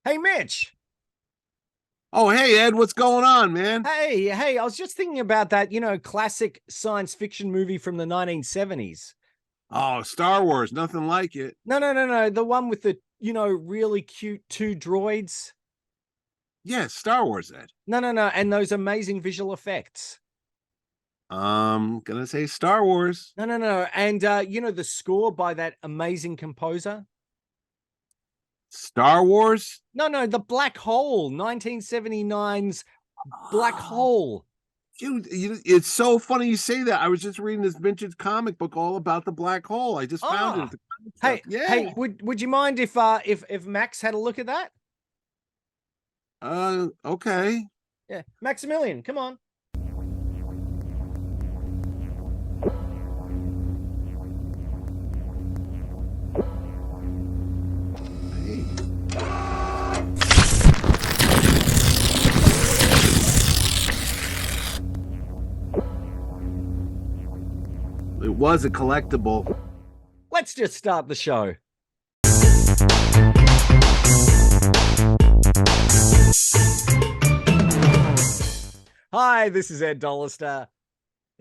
Hey, Mitch. Oh, hey, Ed, what's going on, man? Hey, I was just thinking about that, classic science fiction movie from the 1970s. Oh, Star Wars, nothing like it. No. The one with the, really cute two droids. Yes, Star Wars, Ed. No. And those amazing visual effects. Gonna say Star Wars. No. And, the score by that amazing composer. Star Wars? No, the Black Hole, 1979's Black Oh, Hole. it's so funny you say that. I was just reading this vintage comic book all about the black hole. I just found it at Ah, the comic shop. hey, Yeah. would you mind if Max had a look at that? Okay. Yeah, Maximillian, come on. Hey. It was a collectible. Let's just start the show. Hi, this is Ed Dollister.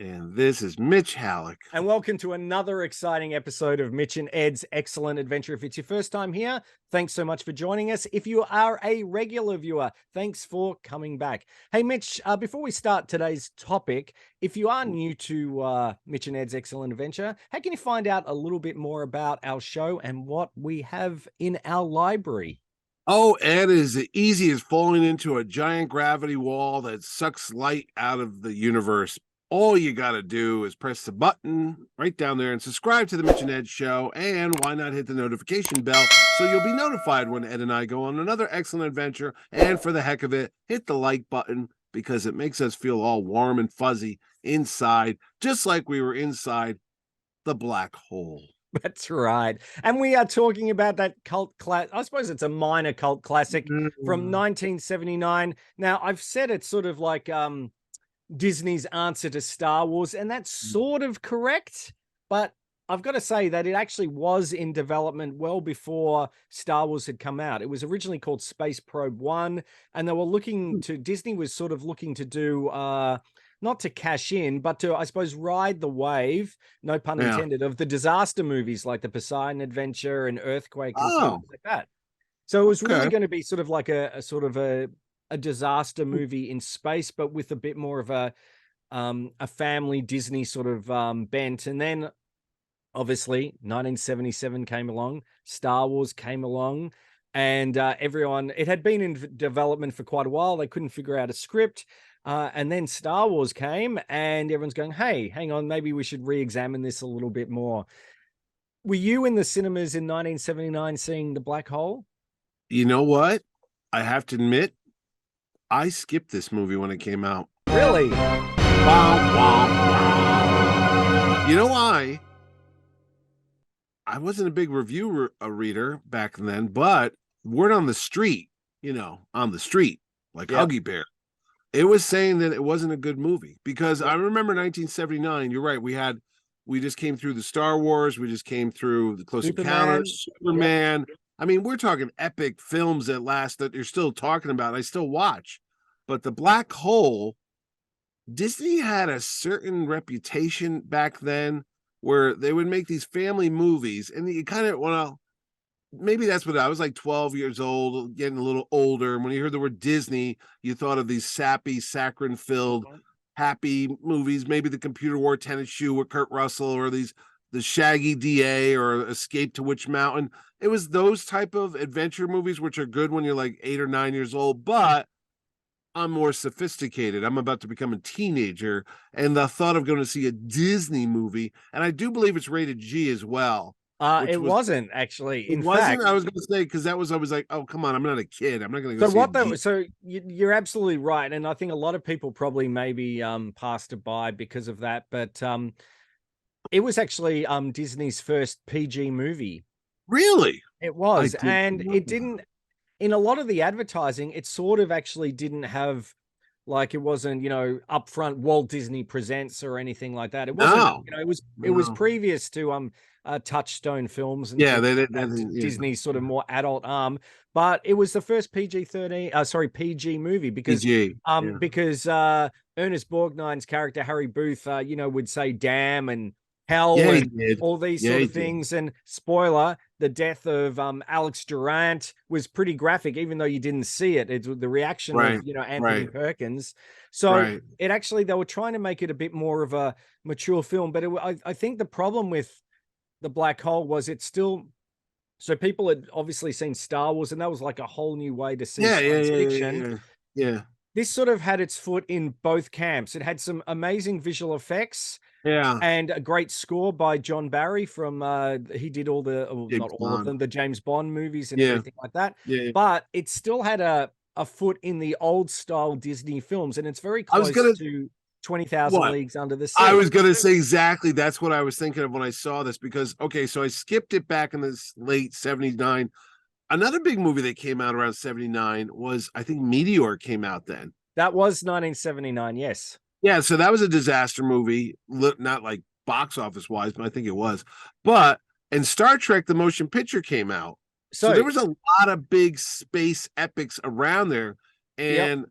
And this is Mitch Halleck. And welcome to another exciting episode of Mitch and Ed's Excellent Adventure. If it's your first time here, thanks so much for joining us. If you are a regular viewer, thanks for coming back. Hey, Mitch, before we start today's topic, if you are new to Mitch and Ed's Excellent Adventure, how can you find out a little bit more about our show and what we have in our library? Oh, Ed, is as easy as falling into a giant gravity wall that sucks light out of the universe. All you got to do is press the button right down there and subscribe to the Mitch and Ed show. And why not hit the notification bell so you'll be notified when Ed and I go on another excellent adventure. And for the heck of it, hit the like button because it makes us feel all warm and fuzzy inside, just like we were inside the black hole. That's right. And we are talking about that cult class. I suppose it's a minor cult classic from 1979. Now, I've said it's sort of like Disney's answer to Star Wars, and that's sort of correct. But I've got to say that it actually was in development well before Star Wars had come out. It was originally called Space Probe 1, and they were looking to, Disney was sort of looking to do not to cash in, but to, I suppose, ride the wave, no pun intended, of the disaster movies like the Poseidon Adventure and Earthquake and stuff like that. So it was really going to be sort of like a sort of a disaster movie in space, but with a bit more of a family Disney sort of bent. And then obviously 1977 came along, Star Wars came along, and everyone, it had been in development for quite a while. They couldn't figure out a script. And then Star Wars came and everyone's going, hey, hang on, maybe we should re-examine this a little bit more. Were you in the cinemas in 1979 seeing The Black Hole? You know what? I have to admit, I skipped this movie when it came out. Really? Wow, wow, wow. You know why? I wasn't a big review reader back then, but word on the street, on the street, like Huggy Bear, it was saying that it wasn't a good movie because I remember 1979. You're right. We just came through the Star Wars. We just came through the Close Encounters, Superman. Yep. I mean, we're talking epic films that last that you're still talking about. I still watch, but the Black Hole, Disney had a certain reputation back then where they would make these family movies, and you kind of want to. Maybe that's what I was like 12 years old, getting a little older. And when you heard the word Disney, you thought of these sappy, saccharine-filled, happy movies. Maybe the Computer Wore Tennis Shoe with Kurt Russell, or the Shaggy DA, or Escape to Witch Mountain. It was those type of adventure movies, which are good when you're like 8 or 9 years old. But I'm more sophisticated. I'm about to become a teenager, and the thought of going to see a Disney movie, and I do believe it's rated G as well. It wasn't actually. In fact, I was going to say, because I was like, oh, come on, I'm not a kid. I'm not going to go. So you're absolutely right, and I think a lot of people probably maybe passed it by because of that. But it was actually Disney's first PG movie. Really? It was, and it didn't. In a lot of the advertising, it sort of actually didn't have Like it wasn't, upfront Walt Disney Presents or anything like that. It wasn't, No, it was no. previous to Touchstone Films and Yeah, things like they that, yeah. Disney's sort of more adult arm. But it was the first PG-13, PG movie PG. Yeah. because Ernest Borgnine's character Harry Booth, would say "damn" and "hell" Yeah, he and did. all these Yeah, sort he of did. things. And spoiler, the death of Alex Durant was pretty graphic, even though you didn't see it. It's the reaction of Right. Anthony Right. Perkins. So Right. it actually, they were trying to make it a bit more of a mature film, but I think the problem with the Black Hole was it's still, so people had obviously seen Star Wars, and that was like a whole new way to see Yeah, yeah, science yeah, fiction. yeah, yeah. This sort of had its foot in both camps. It had some amazing visual effects Yeah. and a great score by John Barry from he did all the, not James all of Bond. them, the James Bond movies and Yeah. everything like that. Yeah, yeah. But it still had a foot in the old style Disney films, and it's very I was close gonna to 20,000 what? Leagues Under the I Sea. was gonna say exactly that's what I was thinking of when I saw this because okay, so I skipped it back in this late 79. Another big movie that came out around 79 was I think Meteor came out then. That was 1979, yes. Yeah, so that was a disaster movie, not like box office wise, but I think it was. But and Star Trek the motion picture came out. So So, there was a lot of big space epics around there yep, and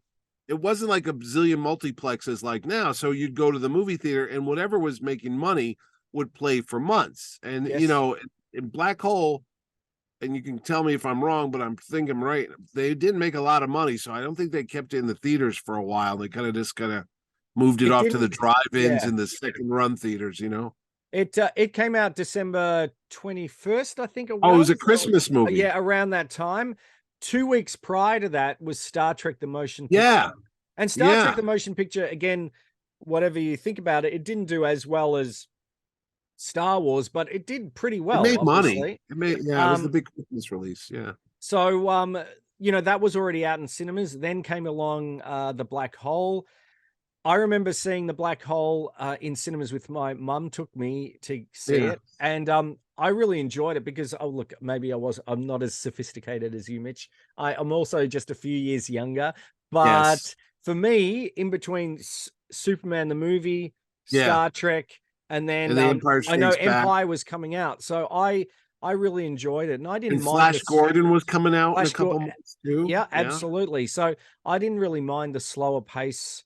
it wasn't like a bazillion multiplexes like now. So you'd go to the movie theater and whatever was making money would play for months. And yes. in Black Hole, and you can tell me if I'm wrong, but I'm thinking I'm right. They didn't make a lot of money, so I don't think they kept it in the theaters for a while. They kind of moved it It off to the didn't, drive-ins yeah. and the second run theaters. It came out December 21st, I think it Oh, it was. was a Christmas movie. Yeah, around that time. 2 weeks prior to that was Star Trek the Motion Picture. Yeah, And Star Trek yeah. the Motion Picture, again, whatever you think about it, it didn't do as well as Star Wars, but it did pretty It well, made money. obviously. Yeah, it was the Um, big Christmas release. Yeah. so that was already out in cinemas. Then came along the Black Hole. I remember seeing the Black Hole in cinemas with my mum. Took me to see Yeah. it, and I really enjoyed it because, oh look, maybe I'm not as sophisticated as you, Mitch. I'm also just a few years younger, Yes. but for me, in between Superman the movie, Yeah. Star Trek, and then And the Empire I know Strikes Back. Empire was coming out, so I really enjoyed it, and I didn't And mind Flash this. Gordon was coming out in a Flash couple Gordon, months too. yeah, Yeah. absolutely. So I didn't really mind the slower pace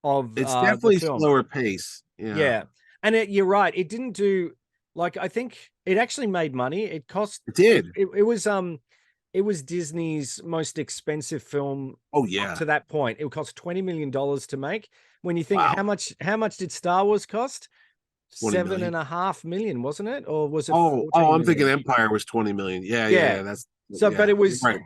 of It's the definitely film. slower pace. Yeah. Yeah. And you're right. It didn't do, like, I think it actually made money. It cost It did. it was Disney's most expensive film Oh up yeah. to that point. It cost $20 million to make. When you think Wow. how much did Star Wars cost? 20 Seven million. and a half million, wasn't it? Or was it Oh, 14 I'm thinking million? Empire was 20 million. Yeah, yeah, Yeah. yeah. That's So, but yeah, you're right.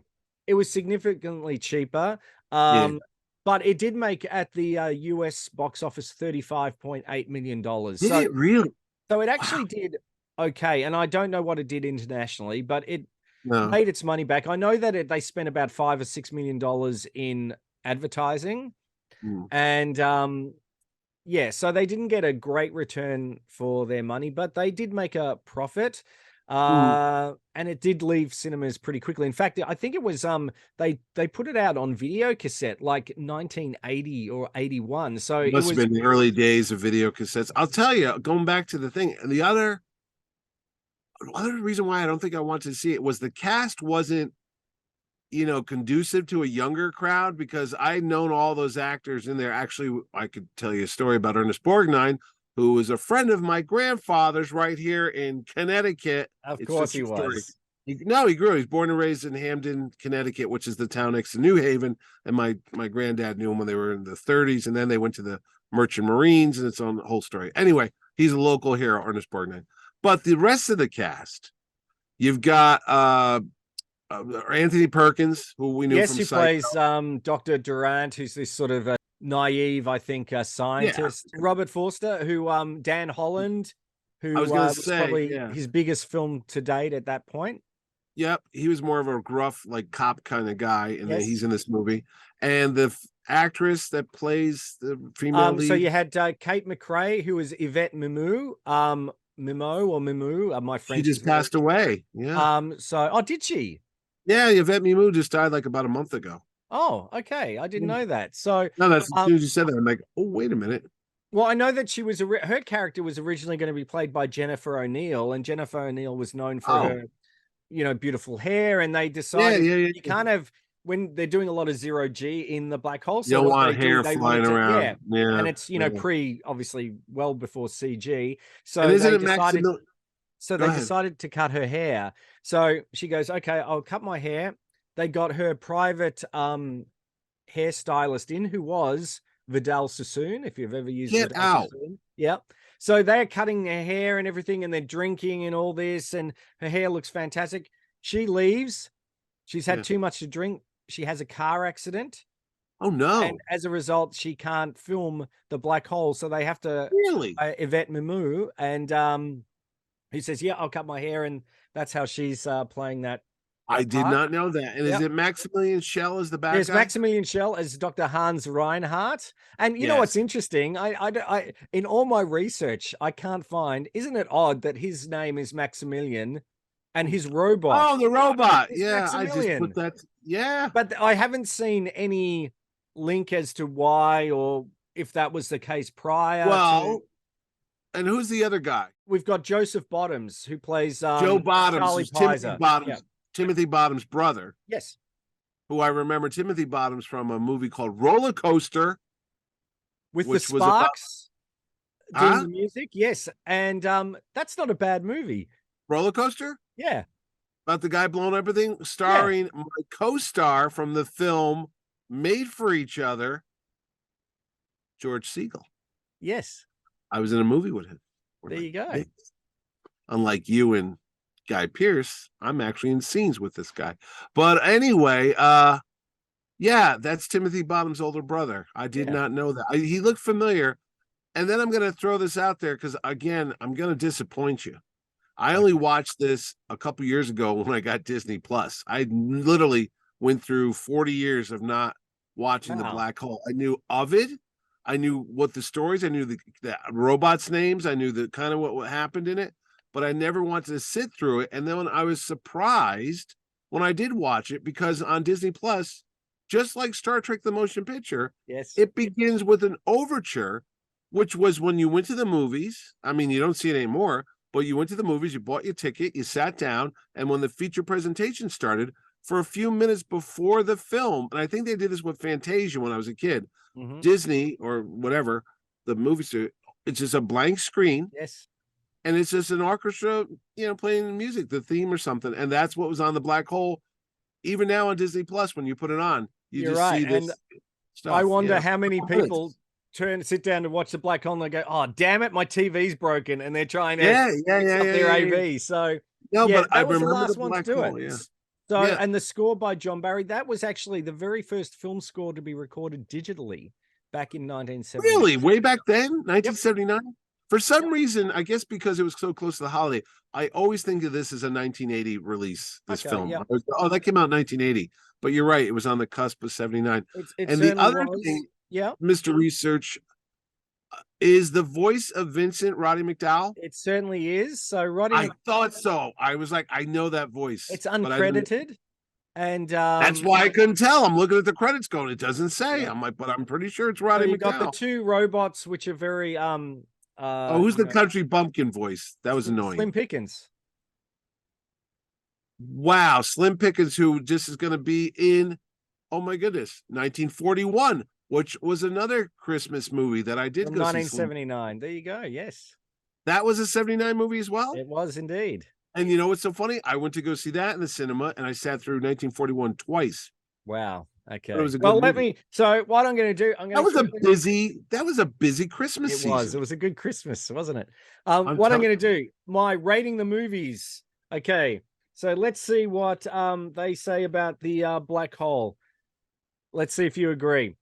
it was significantly cheaper. Yeah. But it did make at the US box office $35.8 million. Did it really? So it Wow. actually did okay. And I don't know what it did internationally, but it No. made its money back. I know that they spent about $5 or $6 million in advertising. Mm. And yeah, so they didn't get a great return for their money, but they did make a profit. Mm. And it did leave cinemas pretty quickly. In fact, I think it was they put it out on video cassette like 1980 or 81. So It it must have was been the early days of video cassettes. I'll tell you, going back to the thing, the other reason why I don't think I wanted to see it was the cast wasn't, conducive to a younger crowd because I'd known all those actors in there. Actually, I could tell you a story about Ernest Borgnine, who was a friend of my grandfather's right here in Connecticut. of It's a course he true story. was. No, he grew. He's born and raised in Hamden, Connecticut, which is the town next to New Haven. And my granddad knew him when they were in the 30s, and then they went to the Merchant Marines, and it's on the whole story. Anyway, he's a local hero, Ernest Borgnine. But the rest of the cast, you've got Anthony Perkins, who we knew Yes, from who Psych. plays Dr. Durant, who's this sort of naive, I think, Yeah, scientist. Robert Forster, who Dan Holland, I who was gonna was say, probably yeah, his biggest film to date at that point. yep. He was more of a gruff, like cop kind of guy, and then Yes. he's in this movie. And the actress that plays the female So lead, you had Kate McRae, who was Yvette Mimieux, Mimo or Mimou. My she French is just very. passed away. Yeah, So, oh, did she? yeah. Yvette Mimieux just died like about a month ago. Oh, okay. I didn't Yeah. know that. So, No, that's as um, soon as you said that, I'm like, oh, wait a minute. well, I know that she was her character was originally going to be played by Jennifer O'Neill, and Jennifer O'Neill was known for Oh, her, beautiful hair. And they yeah, decided yeah, yeah. you Yeah. kind of when they're doing a lot of zero G in the black hole. You So don't what they want do, hair they wanted flying to, around. and Yeah, it's yeah. pre obviously well before CG. And So isn't they it decided Maximilian? so Go they ahead. decided to cut her hair. So she goes, okay, I'll cut my hair. They got her private hairstylist in who was Vidal Sassoon, if you've ever used Get Vidal out. Sassoon. Yep. So they're cutting their hair and everything, and they're drinking and all this, and her hair looks fantastic. She leaves. She's had Yeah. too much to drink. She has a car accident. Oh And no. as a result, she can't film the black hole. So they have to Really? Yvette Mimieux, and he says, "Yeah, I'll cut my hair," and that's how she's playing I that did part. not know that. And is Yep. it Maximilian Schell as the bad There's guy? Maximilian Schell as Dr. Hans Reinhardt. And you know what's Yes. interesting? In all my research, I can't find, isn't it odd that his name is Maximilian and his robot Oh, the robot. is Yeah, I just put Maximilian? that. Yeah. But I haven't seen any link as to why or if that was the case prior to. Well, and who's the other guy? We've got Joseph Bottoms, who plays Joe Bottoms Charlie is Timothy Pizer. Yeah. Bottoms. Timothy Bottoms' brother, Yes. who I remember Timothy Bottoms from a movie called Roller Coaster, With the which was about Sparks doing huh? the music. Yes. And that's not a bad movie. Roller Coaster? Yeah. About the guy blowing everything, Yeah. starring my co-star from the film Made for Each Other, George Siegel. Yes. I was in a movie with him. We're There like you go. this. Unlike you and Guy Pearce, I'm actually in scenes with this guy. But anyway, yeah, that's Timothy Bottom's older brother. I did Yeah. not know that. He looked familiar. And then I'm going to throw this out there because, again, I'm going to disappoint you. I only Okay. watched this a couple years ago when I got Disney Plus. I literally went through 40 years of not watching the Wow. black hole. I knew of it. I knew what the stories. I knew the robots' names. I knew the kind of what happened in it, but I never wanted to sit through it. And then I was surprised when I did watch it because on Disney Plus, just like Star Trek: The Motion Picture, Yes. it begins with an overture, which was when you went to the movies. I mean, you don't see it anymore, but you went to the movies, you bought your ticket, you sat down, and when the feature presentation started, for a few minutes before the film, and I think they did this with Fantasia when I was a kid, Mm-hmm. Disney or whatever, the movie studio, it's just a blank screen, Yes. and it's just an orchestra, playing the music, the theme or something, and that's what was on the black hole. Even now on Disney Plus, when you put it on, you You're just right. see And this I stuff. wonder Yeah, how many people sit down to watch the black hole and they go, "Oh, damn it, my TV's broken," and they're trying to yeah, yeah, fix yeah, up yeah, their yeah, yeah. AV. So, No, yeah, but I that was the remember the last one to black do it. hole. Yeah, So, yeah. and the score by John Barry, that was actually the very first film score to be recorded digitally back in 1979. Really? Way back then, Yep. 1979? For some Yep. reason, I guess because it was so close to the holiday, I always think of this as a 1980 release, this Okay. film. Yep. Oh, that came out in 1980. But you're right, it was on the cusp of 79. It And the certainly other was. thing, Yeah. Mr. Research, is the voice of Vincent Roddy McDowell. It certainly is. So Roddy I thought so. I was like, I know that voice, it's but I didn't. uncredited. And That's why I couldn't tell. I'm looking at the credits going, it doesn't say. yeah. I'm like, but I'm pretty sure it's So Roddy you got the McDowell. two robots, which are very Oh, who's the country bumpkin voice? That was annoying. Slim Pickens. Wow, Slim Pickens, who just is going to be in, oh my goodness, 1941, which was another Christmas movie that I did From go see. 1979. There you go. Yes. That was a 79 movie as well. It was indeed. And you know what's so funny? I went to go see that in the cinema and I sat through 1941 twice. Wow. But Okay. it was a Well, good movie. so what I'm going to do, I'm going That was a busy Christmas It season. was a good Christmas, wasn't it? I'm What I'm going to do, my rating the movies. Okay. So let's see what they say about the black hole. Let's see if you agree.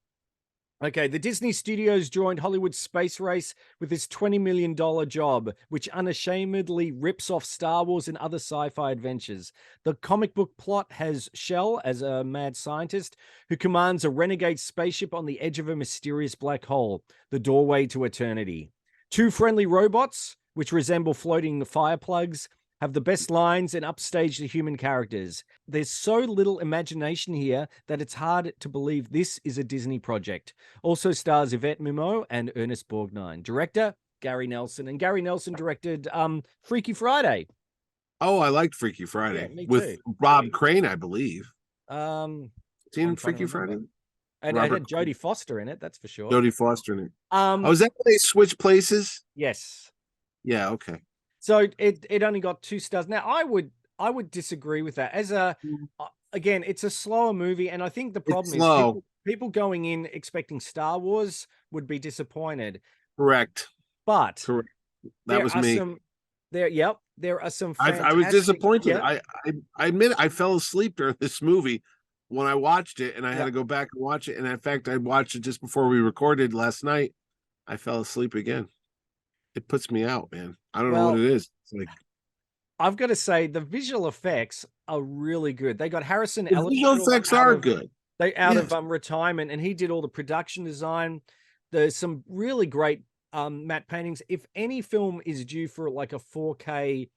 Okay, the Disney Studios joined Hollywood's space race with this $20 million job, which unashamedly rips off Star Wars and other sci-fi adventures. The comic book plot has Shell as a mad scientist who commands a renegade spaceship on the edge of a mysterious black hole, the doorway to eternity. Two friendly robots, which resemble floating fire plugs, have the best lines and upstage the human characters. There's so little imagination here that it's hard to believe this is a Disney project. Also stars Yvette Mimieux and Ernest Borgnine. Director, Gary Nelson. And Gary Nelson directed Freaky Friday. Oh, I liked Freaky Yeah, Friday me with too. Rob Crane, I believe. I'm Seen trying to Freaky remember. Friday? And it Robert had Jodie Foster in it, that's for sure. Jodie Foster in it. Um, Oh, is that when they switch places? yes. Yeah, okay. So it only got 2 stars. Now I would disagree with that. As a again, it's a slower movie, and I think the It's problem is slow. people going in expecting Star Wars would be disappointed. Correct. But Correct. That there was are me. there are some I was fantastic. disappointed. Yeah, I admit I fell asleep during this movie when I watched it, and I had yeah. to go back and watch it. And in fact, I watched it just before we recorded last night. I fell asleep again. It puts me out, man. I don't know what Well, it is. It's like I've got to say the visual effects are really good. They got Harrison the visual Ellenshaw effects out are of good. out Yes. of retirement, and he did all the production design. There's some really great matte paintings. If any film is due for like a 4K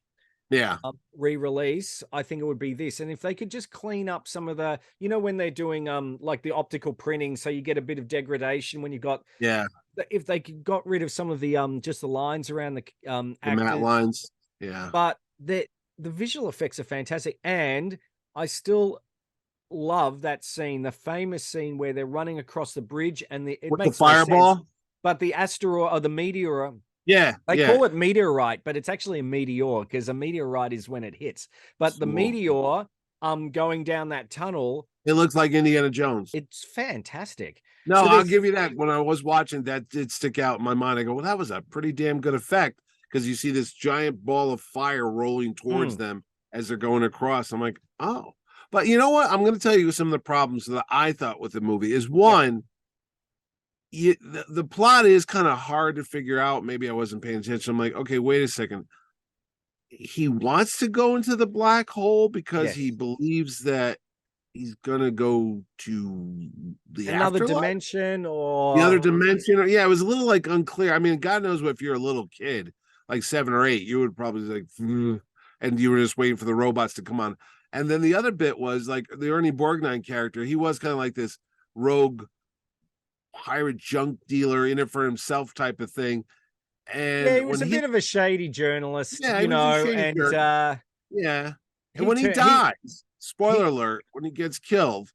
Yeah. re-release, I think it would be this. And if they could just clean up some of the, when they're doing like the optical printing, so you get a bit of degradation when you got, Yeah. if they got rid of some of the just the lines around the The matte actors. lines. Yeah. But the visual effects are fantastic, and I still love that scene, the famous scene where they're running across the bridge, and it With the makes no sense. fireball. But the asteroid or the meteor, Yeah. they Yeah. call it meteorite, but it's actually a meteor, because a meteorite is when it hits. But the Cool. meteor going down that tunnel, It looks like Indiana Jones. it's fantastic. No, So I'll there's give you that. When I was watching, that did stick out in my mind. I go, well, that was a pretty damn good effect, because you see this giant ball of fire rolling towards them as they're going across. I'm like, oh. But you know what? I'm going to tell you some of the problems that I thought with the movie is one, the plot is kind of hard to figure out. Maybe I wasn't paying attention. I'm like, okay, wait a second. He wants to go into the black hole because he yes, believes that he's gonna go to the another afterlife, dimension, the other or dimension. Yeah, it was a little like unclear. I mean, God knows what, if you're a little kid, like 7 or 8, you would probably like, and you were just waiting for the robots to come on. And then the other bit was like the Ernie Borgnine character. He was kind of like this rogue pirate junk dealer in it for himself type of thing. yeah, And he was when a bit of a shady journalist, yeah, he was a shady and jerk. Yeah. And he when he turned he dies, spoiler alert, when he gets killed,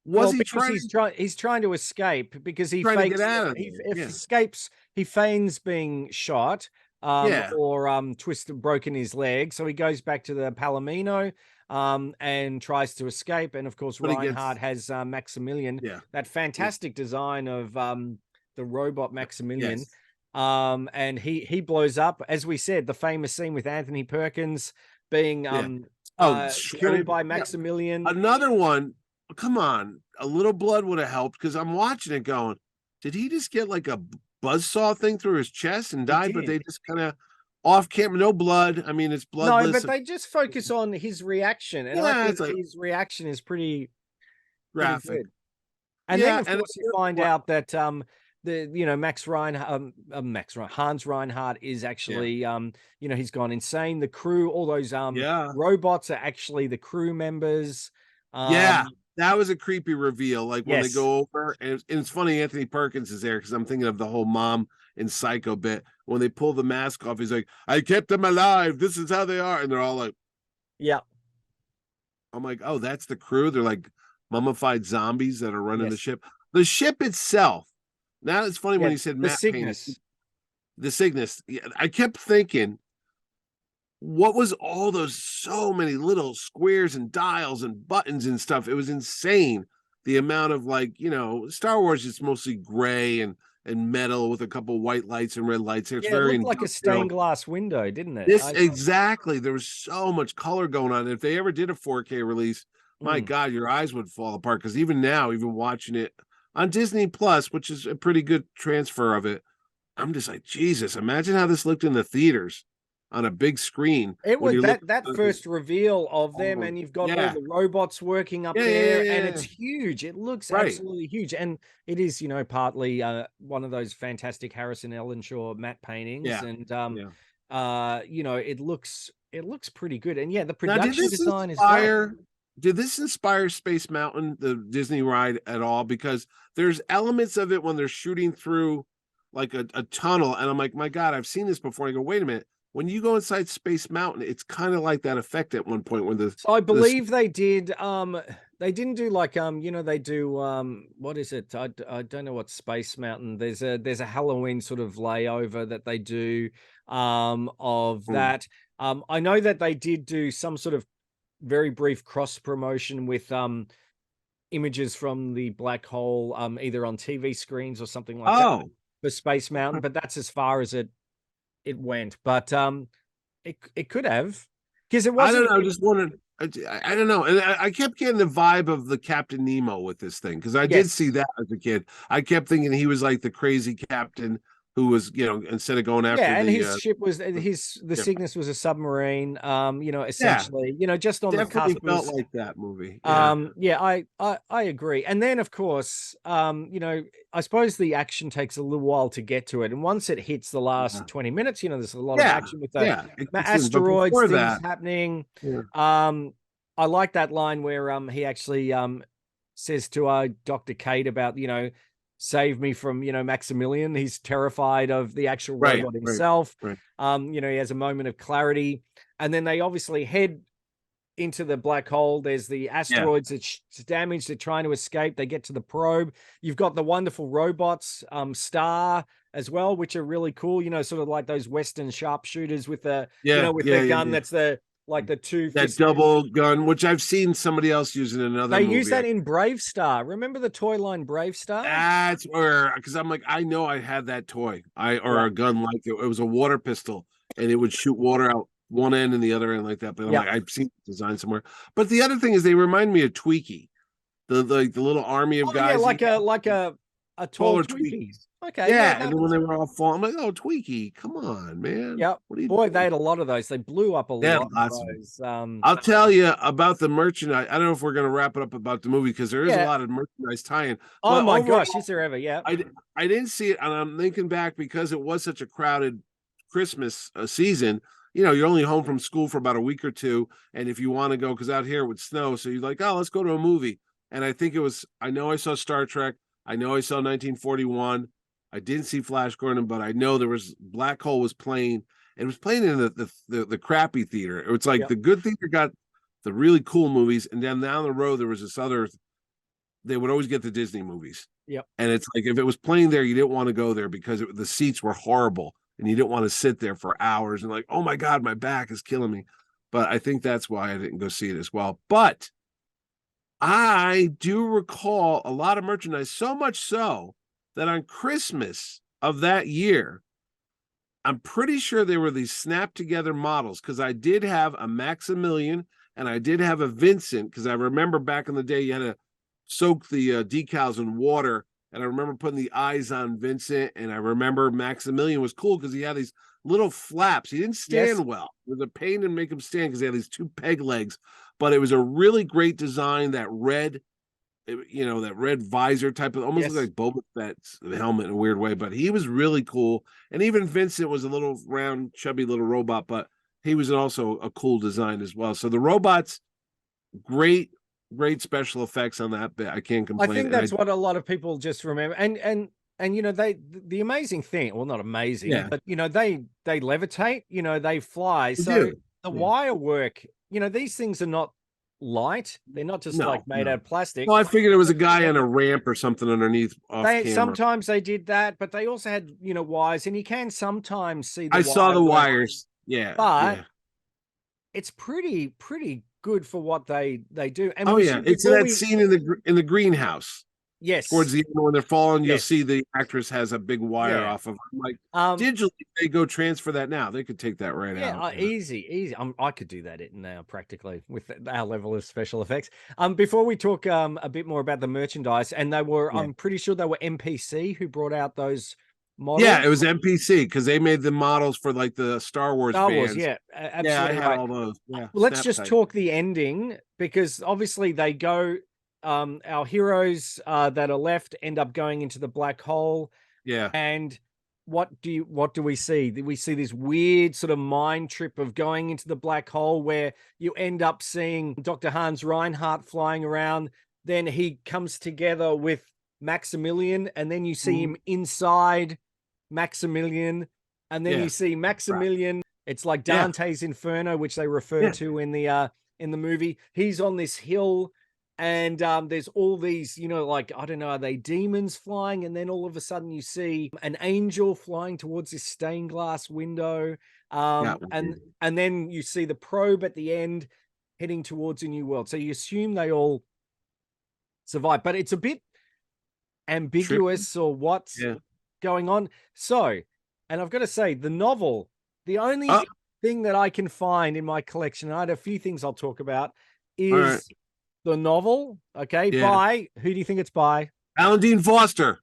was well, he because trying he's trying to escape, because he to get fakes out of he there? if Yeah. escapes, he feigns being shot, Yeah. or twisted, broken his leg, so he goes back to the Palomino, and tries to escape. And of course, But he Reinhardt gets has Maximillian, yeah. that fantastic design of the robot Maximillian, Yes. and he blows up, as we said, the famous scene with Anthony Perkins being Yeah. Oh, killed by yeah. Maximillian. Another one. Come on. A little blood would have helped, because I'm watching it going, did he just get like a buzzsaw thing through his chest and He died? But did. they just kind of off camera, no blood. I mean, it's No, bloodless. but they just focus on his reaction, and I Yeah, think it's like his reaction is pretty graphic. good. And then, Yeah. of And course, you find out that the Hans Reinhardt is yeah. actually he's gone insane. The crew, all those Yeah. robots, are actually the crew members. Yeah, that was a creepy reveal. Like when they Yes, go over, and it's funny Anthony Perkins is there, because I'm thinking of the whole mom in Psycho bit. When they pull the mask off, he's like, "I kept them alive. This is how they are," and they're all like, yeah, "I'm like, oh, that's the crew." They're like mummified zombies that are running the yes, ship. The ship itself. Now it's funny yeah. when you said The matte painting. Cygnus. The Cygnus. Yeah, I kept thinking, what was all those so many little squares and dials and buttons and stuff? It was insane. The amount of, like, Star Wars is mostly gray and metal with a couple white lights and red lights. It's Yeah, it very looked like a stained industrial. glass window, didn't it? This exactly. There was so much color going on. If they ever did a 4K release, my God, your eyes would fall apart. Because even now, even watching it on Disney Plus, which is a pretty good transfer of it, I'm just like, Jesus, imagine how this looked in the theaters on a big screen It when was you're looking. that first reveal of them, and you've got all Yeah, the robots working up yeah, yeah, there, and yeah, it's yeah. huge. It looks Right. absolutely huge, and it is, partly one of those fantastic Harrison Ellenshaw matte paintings, Yeah, and yeah. you know, it looks pretty good. And yeah, the Now, production design is great. did this inspire Space Mountain, the Disney ride, at all? Because there's elements of it when they're shooting through like a tunnel, and I'm like, my God, I've seen this before. I go, wait a minute. When you go inside Space Mountain, it's kind of like that effect at one point when So I believe they did they didn't do like you know, they do what is it? I don't know what Space Mountain. There's a Halloween sort of layover that they do of that. I know that they did do some sort of very brief cross promotion with images from the black hole either on TV screens or something like that for Space Mountain, but that's as far as it went. But it could have, because it I don't wasn't. know. Just wondering. I don't know. And I kept getting the vibe of the Captain Nemo with this thing because I did Yes. see that as a kid. I kept thinking he was like the crazy captain who was, instead of going after Yeah, and the, his ship was the yeah, Cygnus was a submarine. You know, yeah, essentially, you know, just on the definitely cusp felt was. like that movie. Yeah. Yeah, I agree. And then of course, you know, I suppose the action takes a little while to get to it, and once it hits the Yeah. last 20 minutes, you know, there's a lot of Yeah. action with the Yeah. It kicks in. But asteroids, before things that, happening. yeah. I like that line where he actually says to Dr. Kate about, you know, save me from, you know, Maximilian. He's terrified of the actual Right. robot Right. himself. Right. You know, he has a moment of clarity, and then they obviously head into the black hole. There's the Yeah. asteroids that's damaged. They're trying to escape. They get to the probe. You've got the wonderful robots, S.t.a.R.R. as well, which are really cool. You know, sort of like those Western sharpshooters with the, you Yeah. know, with Yeah. the Yeah. gun Yeah. that's the like the two That fist. double gun, which I've seen somebody else use in another They use movie. that in Brave Star. Remember the toy line Brave Star? That's where, because I'm like, I know I had that toy, or Yeah. a gun like it. It was a water pistol, and it would shoot water out one end and the other end like that. But I'm Yeah. like, I've seen the design somewhere. But the other thing is, they remind me of Tweaky, the little army of Oh yeah, guys. like a tall Taller Twinkie. Tweakies. Okay, yeah, Yeah, no, and then when that's they were all falling, I'm like, oh, Tweaky, come on, man, yeah. what are you Boy, they doing? had a lot of those. They blew up a They had lot of lots of them. those. I'll tell you about the merchandise. I don't know if we're going to wrap it up about the movie because there is a Yeah. lot of merchandise tie-in. Oh But my overall, gosh, is there ever? Yeah. I didn't see it, and I'm thinking back because it was such a crowded Christmas season. You're only home from school for about a week or two, and if you want to go, because out here it would snow, so you're like, oh, let's go to a movie. And I think it was. I know I saw Star Trek. I know I saw 1941. I didn't see Flash Gordon, but I know there was Black Hole was playing. It was playing in the crappy theater. It was like Yep. the good theater got the really cool movies, and then down the road there was this other. They would always get the Disney movies. Yep. And it's like if it was playing there, you didn't want to go there because the seats were horrible and you didn't want to sit there for hours and like, oh my God, my back is killing me. But I think that's why I didn't go see it as well. But I do recall a lot of merchandise, so much so that on Christmas of that year, I'm pretty sure there were these snap together models because I did have a Maximilian and I did have a Vincent because I remember back in the day you had to soak the decals in water. And I remember putting the eyes on Vincent, and I remember Maximilian was cool because he had these little flaps. He didn't Yes. stand well. It was a pain to make him stand because he had these two peg legs, but it was a really great design. That red, that red visor type of almost Yes. looked like Boba Fett's helmet in a weird way, but he was really cool. And even Vincent was a little round, chubby little robot, but he was also a cool design as well. So the robots, great special effects on that bit. I can't complain. I think that's what a lot of people just remember. And you know, the amazing thing, well, not amazing, Yeah. but you know, they levitate, you know, they fly. They So do. the Yeah. wire work, you know, these things are not light. They're not just like made out of plastic. No, I figured it was a guy on a ramp or something underneath off They camera. sometimes they did that, but they also had, you know, wires, and you can sometimes see the I saw the work. wires. Yeah. But Yeah. it's pretty good for what they do. And Oh we yeah. should, It's before that we, scene in the greenhouse. Towards yes, the end when they're falling, you'll yes, see the actress has a big wire yeah. off of. I'm like, Um, digitally, they go transfer that now. They could take that right Yeah, out. easy. I could do that now practically with our level of special effects. Before we talk a bit more about the merchandise, and they were, Yeah. I'm pretty sure they were MPC who brought out those models. Yeah, it was MPC because they made the models for like the Star Wars vans. Yeah, Yeah, absolutely I had right. all those. Yeah, Let's snap just type. talk the ending, because obviously they go. Our heroes that are left end up going into the black hole, Yeah, and what do we see? We see this weird sort of mind trip of going into the black hole where you end up seeing Dr. Hans Reinhardt flying around. Then he comes together with Maximilian, and then you see him inside Maximilian, and then Yeah. you see Maximilian. It's like Yeah. Dante's Inferno, which they refer to in the movie. He's on this hill, and there's all these, like, I don't know, are they demons flying? And then all of a sudden you see an angel flying towards this stained glass window, and then you see the probe at the end heading towards a new world. So you assume they all survive, but it's a bit ambiguous or what's going on. So, and I've got to say, the novel, the only thing that I can find in my collection, and I had a few things I'll talk about, is the novel. Okay, by who do you think it's by? Alan Dean Foster.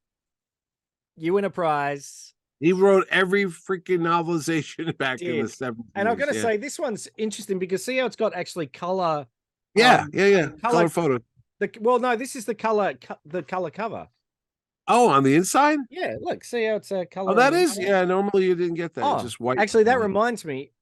You win a prize. He wrote every freaking novelization back in the 70s. And I've got to say, this one's interesting because see how it's got actually color. Color photo. Well, no, this is the color cover. Oh, on the inside? Yeah, look, see how it's a color. Oh, that is, normally you didn't get that. Oh, it's just white. Actually, that reminds me.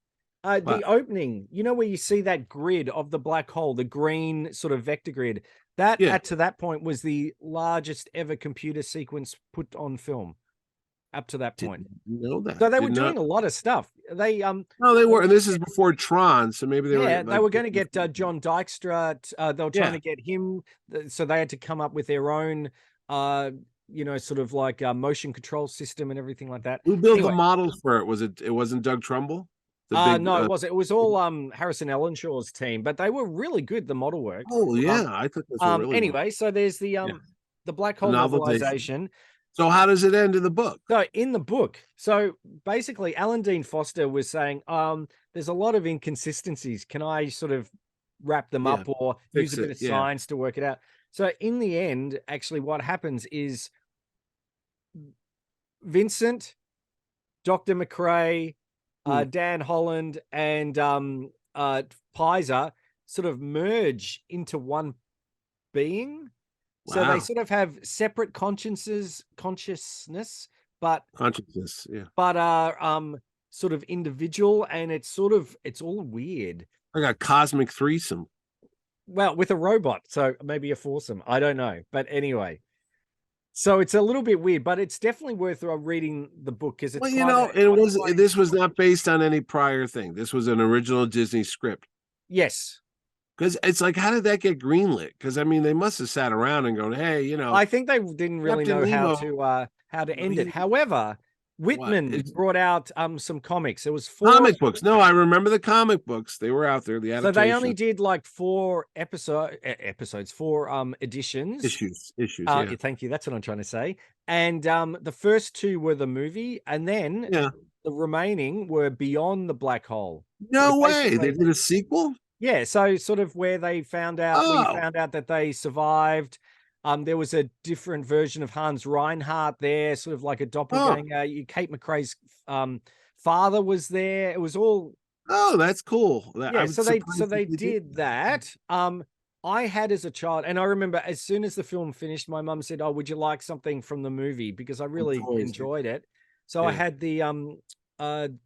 The opening, where you see that grid of the black hole, the green sort of vector grid, that to that point was the largest ever computer sequence put on film. Up to that point. Didn't know that. So they were doing a lot of stuff. They no, they were, and this is before Tron, so maybe they were. Yeah, they were going to get John Dykstra. They were trying to get him, so they had to come up with their own, sort of like motion control system and everything like that. Who built the models for it? Was it wasn't Doug Trumbull? No, it wasn't. It was all Harrison Ellenshaw's team, but they were really good. The model work. Oh yeah, I thought this was really anyway. good. So there's the black hole novelization. So how does it end in the book? So in the book, so basically Alan Dean Foster was saying, there's a lot of inconsistencies. Can I sort of wrap them up or use a bit of science to work it out? So in the end, actually what happens is Vincent, Dr. McRae, Dan Holland, and Pizer sort of merge into one being. Wow. So they sort of have separate consciousness, but are sort of individual, and it's all weird. Like a cosmic threesome. Well, with a robot, so maybe a foursome. I don't know, but anyway. So it's a little bit weird, but it's definitely worth reading the book because it's. Well, this was not based on any prior thing. This was an original Disney script. Yes. Because it's like, how did that get greenlit? Because I mean, they must have sat around and gone, "Hey, I think they didn't really know how to end it." However, Whitman brought out some comics. It was 4 comic books. No, I remember the comic books. They were out there. The adaptation. So they only did like 4 episodes, 4 editions. Issues. Thank you. That's what I'm trying to say. And the first 2 were the movie, and then the remaining were Beyond the Black Hole. No way. They did a sequel? Yeah, so sort of where they found out, we found out that they survived. There was a different version of Hans Reinhardt there, sort of like a doppelganger. Kate McRae's father was there. It was all. Oh, that's cool. So they did that. I had as a child, and I remember as soon as the film finished, my mum said, "Oh, would you like something from the movie?" Because I really enjoyed it. So I had the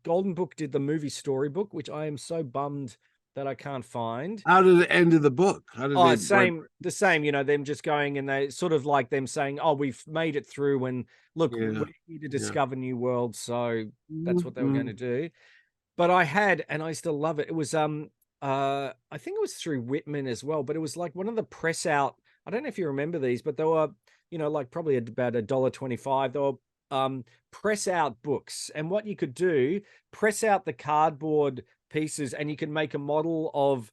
Golden Book did the movie storybook, which I am so bummed that I can't find. How did it end of the book? How did the same, them just going, and they sort of like them saying, "Oh, we've made it through, and look, we're here to discover new worlds." So that's what they were going to do. But I had, and I still love it. It was I think it was through Whitman as well, but it was like one of the press out. I don't know if you remember these, but they were, like probably about $1.25. They were press out books, and what you could do, press out the cardboard pieces, and you can make a model of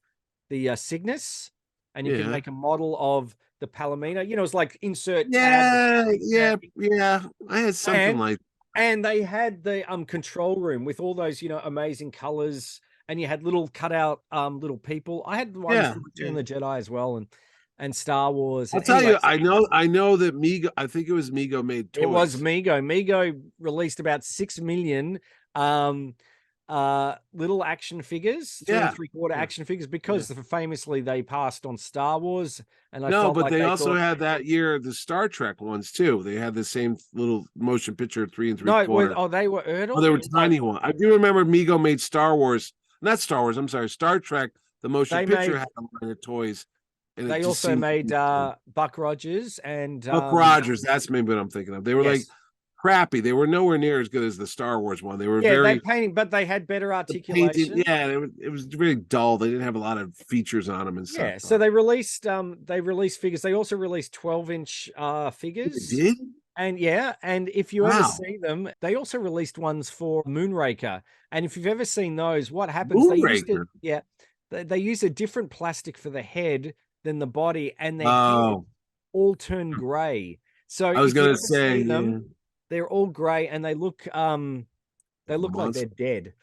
the Cygnus, and you can make a model of the Palomino. It's like insert tab. I had something like. And they had the control room with all those amazing colors, and you had little cutout little people. I had the ones from Return of the Jedi as well, and Star Wars. I'll tell you, I know that Mego. I think it was Mego made toys. It was Mego. Mego released about 6 million. little action figures, 3 3/4 action figures, because famously they passed on Star Wars, and I No, felt but like they they also thought, had that year the Star Trek ones too. They had the same little motion picture 3 no,3/4. they were Oh, they Erdl. were tiny one. I do remember Mego made Star Wars, not Star Wars. I'm sorry, Star Trek. The motion They picture made had a line of toys, and it they just also seemed to made be fun. Buck Rogers and Buck Rogers. That's maybe what I'm thinking of. They were like yes, crappy. They were nowhere near as good as the Star Wars one. They were yeah, they very painting, but they had better the painting. articulation. Yeah, it was very dull. They didn't have a lot of features on them and stuff. Yeah, so they released figures. They also released 12-inch They figures. did. And yeah, and if you ever Wow, see them, they also released ones for Moonraker. And if you've ever seen those, what happens? They used it, Moonraker. yeah, they use a different plastic for the head than the body, and their head Oh, all turn gray. So I was if you gonna ever say, see yeah, them, they're all gray, and they look like they're monster. dead.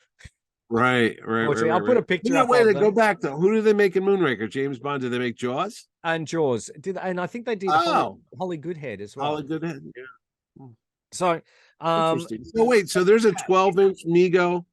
Right. Unfortunately, I'll put a You picture know, up wait, of to go them. back though. Who did they make in Moonraker? James Bond. Did they make Jaws? And Jaws did, and I think they did Oh, Holly Goodhead as well. Holly Goodhead. Yeah. Hmm. So, Interesting. So wait, so there's a 12-inch Mego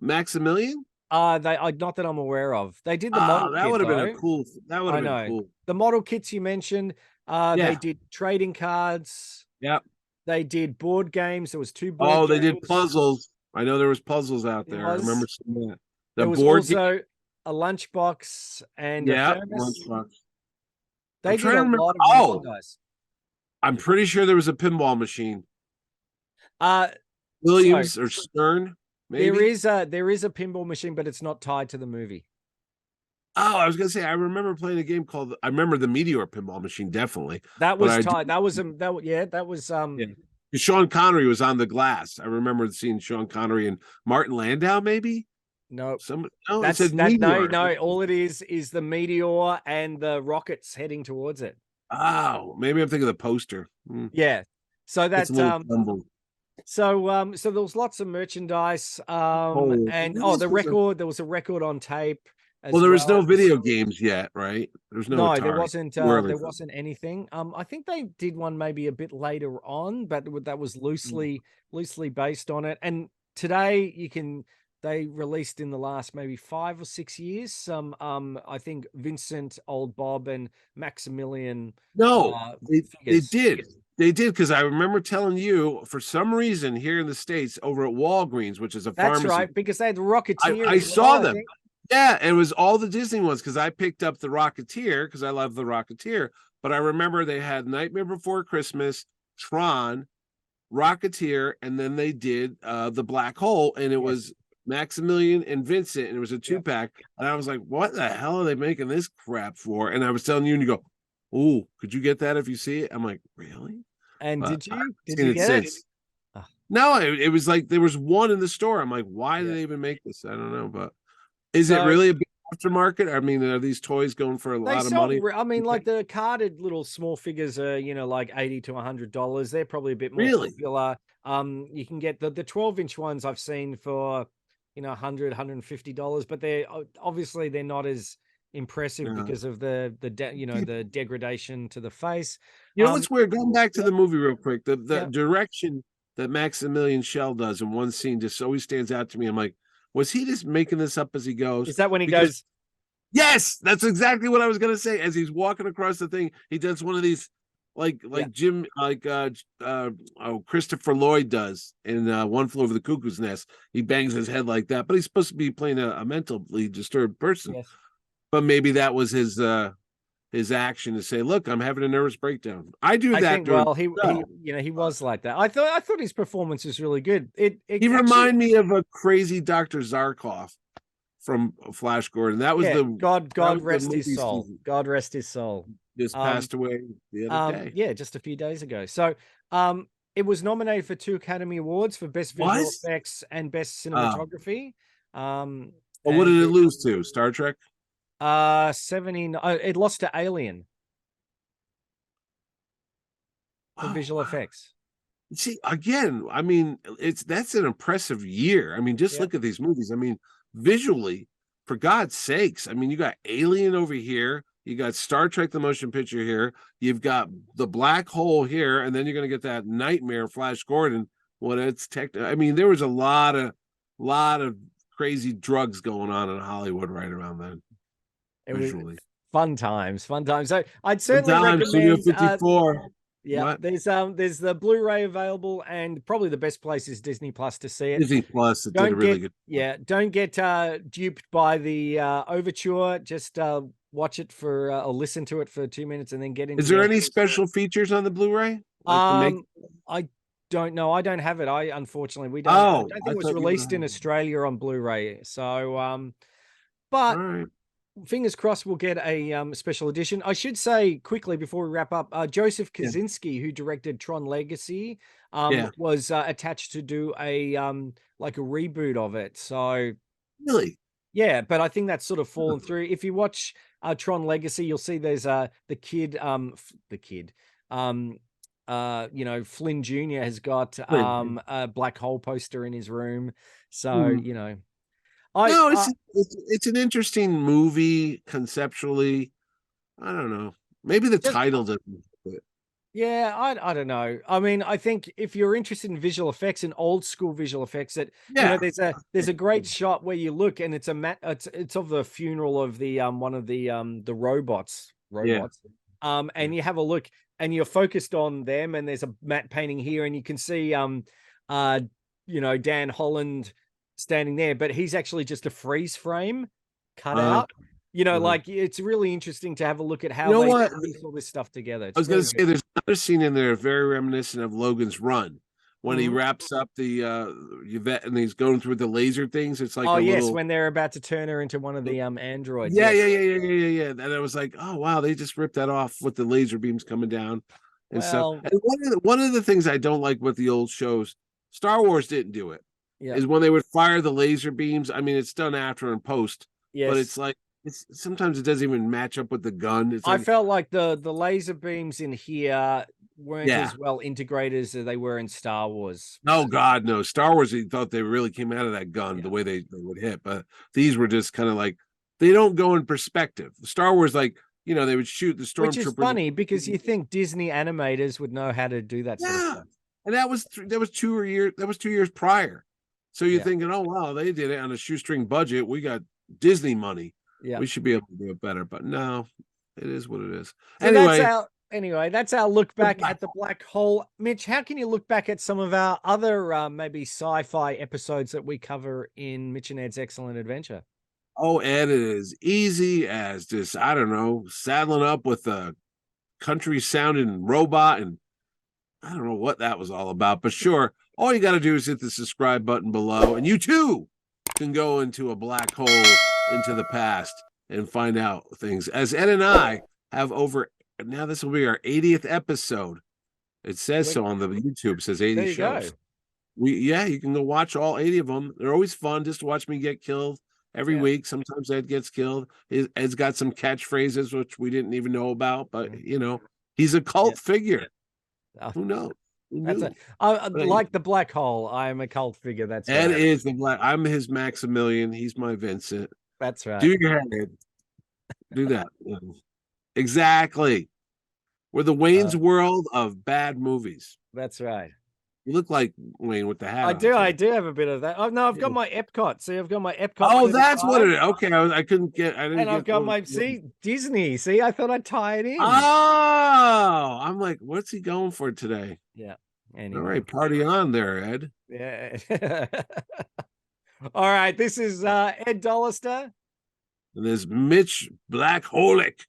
Maximilian? they not that I'm aware of. They did the model Oh, that kit would have been a though. cool. That would I have been know cool. the model kits you mentioned. They Yeah. did trading cards. Yeah. They did board games. There was 2 board Oh, they did games. puzzles. I know there was puzzles out There there. I remember was. seeing that. The There was board game. also a lunchbox and a Yeah, thermos. lunchbox. I'm They did trying a to remember. lot of Oh, merchandise. I'm pretty sure there was a pinball machine. Uh, so Williams or Stern, there maybe. is a pinball machine, but it's not tied to the movie. Oh, I was gonna say I remember playing a game called I remember the Meteor pinball machine definitely, That but was I tied. That was yeah. That was yeah. Sean Connery was on the glass. I remember seeing Sean Connery and Martin Landau, maybe. no. Some no, it That's said that. No, Meteor. no. All it is the meteor and the rockets heading towards it. Oh, maybe I'm thinking of the poster. Yeah. So It's a that little jumbled. so there was lots of merchandise. Oh, And this the was a record, there was a record on tape well. as There was no well. video games yet, right? There's no No, Atari. Too early there for them. wasn't anything. I think they did one maybe a bit later on, but that was loosely based on it. And today they released in the last maybe 5 or 6 years some I think Vincent, Old Bob, and Maximilian No, they figures. did. They did because I remember telling you for some reason here in the States over at Walgreens, which is a That's pharmacy. right, because they had the Rocketeer I as well, saw I them. think. Yeah, it was all the Disney ones because I picked up the Rocketeer because I love the Rocketeer. But I remember they had Nightmare Before Christmas, Tron, Rocketeer, and then they did the Black Hole, and it Yes. was Maximilian and Vincent, and it was a Yep. 2-pack. And I was like, "What the hell are they making this crap for?" And I was telling you, and you go, "Oh, could you get that if you see it?" I'm like, "Really?" And But did I've you? Did seen you it get it? since. Oh, No, it was like there was one in the store. I'm like, why did yeah. they even make this? I don't know, but is it So really a big aftermarket? I mean, are these toys going for a they lot of sell, money? I mean, like the carded little small figures are, like $80 to $100. They're probably a bit more Really? popular. You can get the 12-inch ones I've seen for, $100, $150, but obviously they're not as impressive Yeah. because of the degradation to the face. You know what's weird? Going back to Yeah, the movie real quick, the yeah. direction that Maximilian Schell does in one scene just always stands out to me. I'm like, was he just making this up as he goes? Is that when he Because goes, yes, that's exactly what I was gonna say. As he's walking across the thing, he does one of these like yeah, Jim Christopher Lloyd does in One Flew Over the Cuckoo's Nest. He bangs his head like that, but he's supposed to be playing a mentally disturbed person. yes. But maybe that was his action to say, "Look, I'm having a nervous breakdown." I do I that think, during well, the show. he was like that. I thought his performance was really good. He It actually, reminded me of a crazy Dr. Zarkov from Flash Gordon. yeah, that God was the rest his movie soul. season. God rest his soul. Just Um, passed away the other day. yeah, just a few days ago. So, it was nominated for 2 Academy Awards for Best Visual Was? Effects and Best Uh, Cinematography. well, what And did it lose to? Star Trek? 70, it lost to Alien for Oh, visual wow. effects. See, again, I mean, that's an impressive year. I mean, just Yeah. look at these movies. I mean, visually, for God's sakes, I mean, you got Alien over here, you got Star Trek the motion picture here, you've got the Black Hole here, and then you're going to get that Nightmare Flash Gordon. What it's tech. I mean, there was a lot of lot of crazy drugs going on in Hollywood right around then. It was Visually, fun times, fun times. So I'd good certainly time. Studio recommend. 54. Yeah, What? there's the Blu-ray available, and probably the best place is Disney Plus to see it. Disney Plus. It did a Don't really get good. don't get duped by the overture. Just watch it for or listen to it for 2 minutes and then get into Is there the. any special features on the Blu-ray? Like to make? I don't know. I don't have it. I unfortunately we don't. I Oh, don't think I it was thought you would released in have. Australia on Blu-ray. So All but right. fingers crossed we'll get a special edition. I should say quickly before we wrap up, Joseph Yeah. Kosinski, who directed Tron Legacy, Yeah. was attached to do a like a reboot of it. So Really? yeah, but I think that's sort of fallen through. If you watch Tron Legacy, you'll see there's the kid Flynn Jr. has got Wait. a black hole poster in his room. So, Hmm. I No, it's an interesting movie conceptually. I don't know. Maybe the just title doesn't fit. yeah, I don't know. I mean, I think if you're interested in visual effects and old school visual effects, that Yeah. there's a great shot where you look and it's of the funeral of the one of the robots. Yeah. And you have a look and you're focused on them and there's a matte painting here and you can see Dan Holland standing there, but he's actually just a freeze frame cut out. Like it's really interesting to have a look at how You know they what? piece all this stuff together. I It's was going very to say good. there's another scene in there very reminiscent of Logan's Run when he Mhm. wraps up the Yvette and he's going through the laser things. It's like Oh a yes, little. when they're about to turn her into one of the androids. Yeah, Yes. yeah. And I was like, oh wow, they just ripped that off with the laser beams coming down and stuff. Well, And one of the things I don't like with the old shows, Star Wars didn't do it, yeah. is when they would fire the laser beams. I mean, it's done after and post, but it's Yes. like it's sometimes it doesn't even match up with the gun. It's I like, felt like the laser beams in here weren't yeah. as well integrated as they were in Star Wars. Oh God, no. Star Wars, he thought they really came out of that gun Yeah. the way they would hit, but these were just kind of like they don't go in perspective. Star Wars, like they would shoot the Which is stormtroopers. funny because you think Disney animators would know how to do that sort of Yeah, stuff. and that was 2 years prior. So you're Yeah. thinking, oh wow, they did it on a shoestring budget. We got Disney money. Yeah. We should be able to do it better, but no, it is what it is. So Anyway, that's our look back at the black hole. Mitch, how can you look back at some of our other maybe sci-fi episodes that we cover in Mitch and Ed's Excellent Adventure? oh, Ed, it is easy as just, I don't know, saddling up with a country sounding robot. And I don't know what that was all about, but sure, all you got to do is hit the subscribe button below, and you too can go into a black hole into the past and find out things. As Ed and I have now this will be our 80th episode. It says so on the YouTube. It says 80 There you shows. go. You can go watch all 80 of them. They're always fun just to watch me get killed every week. Sometimes Ed gets killed. Ed's got some catchphrases which we didn't even know about, but he's a cult figure. Who knows? Like the black hole. I am a cult figure. That's Ed right. is the black. I'm his Maximillian. He's my Vincent. That's right. Do your head. Do that. Exactly. We're the Wayne's World of bad movies. That's right. You look like Wayne with the hat. I do have a bit of that. Oh no, I've got my Epcot. See, I've got my Epcot. Oh, that's what it is. Okay, I couldn't get. I didn't. And I've got my Disney. See, I thought I'd tie it in. Oh, I'm like, what's he going for today? Yeah. Anyway. All right, party on there, Ed. Yeah. All right, this is Ed Dollister. And there's Mitch Black Holic.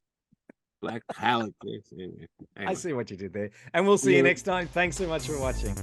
Black Holic. Anyway. I see what you did there. And we'll see you next time. Thanks so much for watching.